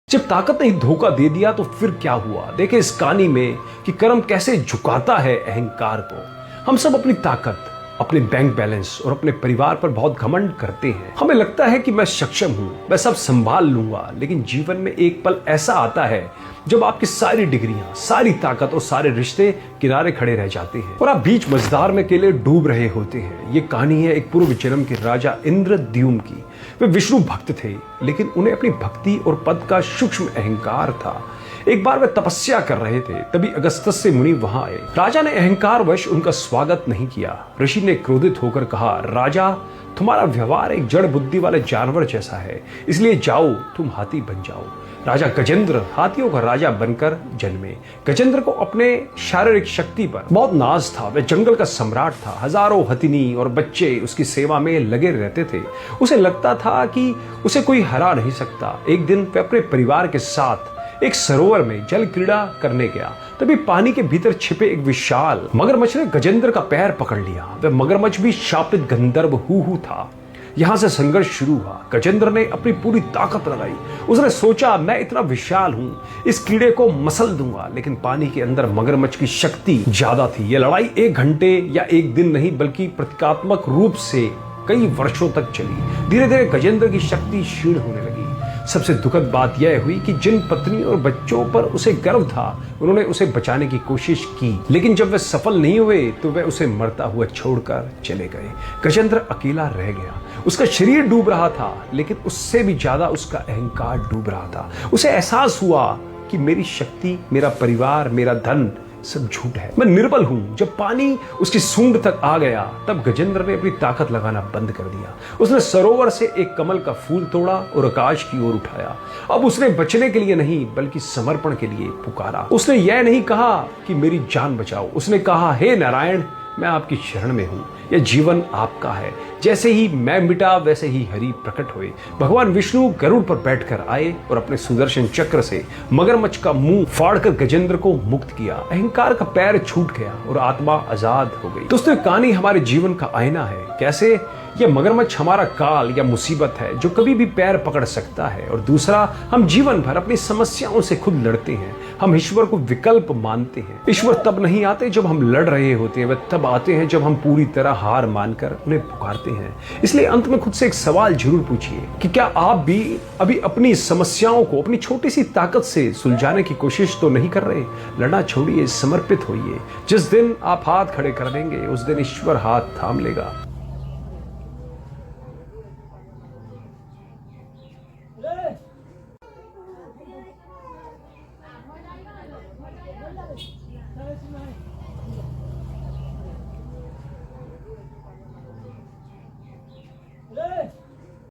जब ताकत ने धोखा दे दिया तो फिर क्या हुआ। देखें इस कहानी में कि कर्म कैसे झुकाता है अहंकार को। हम सब अपनी ताकत, अपने बैंक बैलेंस और अपने परिवार पर बहुत घमंड करते हैं। हमें लगता है कि मैं सक्षम हूं, मैं सब संभाल लूंगा। लेकिन जीवन में एक पल ऐसा आता है जब आपकी सारी डिग्रियां, सारी ताकत और सारे रिश्ते किनारे खड़े रह जाते हैं और आप बीच मझधार में अकेले डूब रहे होते हैं। ये कहानी है एक पूर्व जन्म के राजा इंद्रद्युम्न की। वे विष्णु भक्त थे, लेकिन उन्हें अपनी भक्ति और पद का सूक्ष्म अहंकार था। एक बार वे तपस्या कर रहे थे, तभी अगस्त्य से मुनि वहां आए। राजा ने अहंकार वश उनका स्वागत नहीं किया। ऋषि ने क्रोधित होकर कहा, राजा तुम्हारा व्यवहार एक जड़ बुद्धि वाले जानवर जैसा है, इसलिए जाओ तुम हाथी बन जाओ। राजा गजेंद्र हाथियों का राजा बनकर जन्मे। गजेंद्र को अपने शारीरिक शक्ति पर बहुत नाज था। वह जंगल का सम्राट था। हजारों हथिनी और बच्चे उसकी सेवा में लगे रहते थे। उसे लगता था कि उसे कोई हरा नहीं सकता। एक दिन वह अपने परिवार के साथ एक सरोवर में जल क्रीड़ा करने गया। तभी पानी के भीतर छिपे एक विशाल मगरमच्छ ने गजेंद्र का पैर पकड़ लिया। वह मगरमच्छ भी शापित गंधर्व हूहू था। यहां से संघर्ष शुरू हुआ। गजेंद्र ने अपनी पूरी ताकत लगाई। उसने सोचा, मैं इतना विशाल हूं, इस कीड़े को मसल दूंगा। लेकिन पानी के अंदर मगरमच्छ की शक्ति ज्यादा थी। यह लड़ाई 1 घंटे या 1 दिन नहीं, बल्कि प्रतीकात्मक रूप से कई वर्षों तक चली। धीरे धीरे गजेंद्र की शक्ति क्षीण होने लगी। सबसे दुखद बात यह हुई कि जिन पत्नी और बच्चों पर उसे गर्व था, उन्होंने उसे बचाने की कोशिश की, लेकिन जब वे सफल नहीं हुए तो वे उसे मरता हुआ छोड़कर चले गए। गजेंद्र अकेला रह गया। उसका शरीर डूब रहा था, लेकिन उससे भी ज्यादा उसका अहंकार डूब रहा था। उसे एहसास हुआ कि मेरी शक्ति, मेरा परिवार, मेरा धन सब झूठ है। मैं निर्बल हूं। जब पानी उसकी सूंड तक आ गया, तब गजेंद्र ने अपनी ताकत लगाना बंद कर दिया। उसने सरोवर से एक कमल का फूल तोड़ा और आकाश की ओर उठाया। अब उसने बचने के लिए नहीं, बल्कि समर्पण के लिए पुकारा। उसने यह नहीं कहा कि मेरी जान बचाओ। उसने कहा, हे नारायण, मैं आपकी शरण में हूं। यह जीवन आपका है। जैसे ही मैं मिटा, वैसे ही हरि प्रकट हुए। भगवान विष्णु गरुड़ पर बैठकर आए और अपने सुदर्शन चक्र से मगरमच्छ का मुंह फाड़कर गजेंद्र को मुक्त किया। अहंकार का पैर छूट गया और आत्मा आजाद हो गई। दोस्तों, कहानी हमारे जीवन का आईना है। कैसे यह मगरमच्छ हमारा काल या मुसीबत है जो कभी भी पैर पकड़ सकता है, और दूसरा, हम जीवन भर अपनी समस्याओं से खुद लड़ते हैं। हम ईश्वर को विकल्प मानते हैं। ईश्वर तब नहीं आते जब हम लड़ रहे होते हैं, वे तब आते हैं जब हम पूरी तरह हार मानकर उन्हें पुकारते हैं। इसलिए अंत में खुद से एक सवाल जरूर पूछिए कि क्या आप भी अभी अपनी समस्याओं को अपनी छोटी सी ताकत से सुलझाने की कोशिश तो नहीं कर रहे। लड़ना छोड़िए, समर्पित होइए। जिस दिन आप हाथ खड़े कर देंगे, उस दिन ईश्वर हाथ थाम लेगा।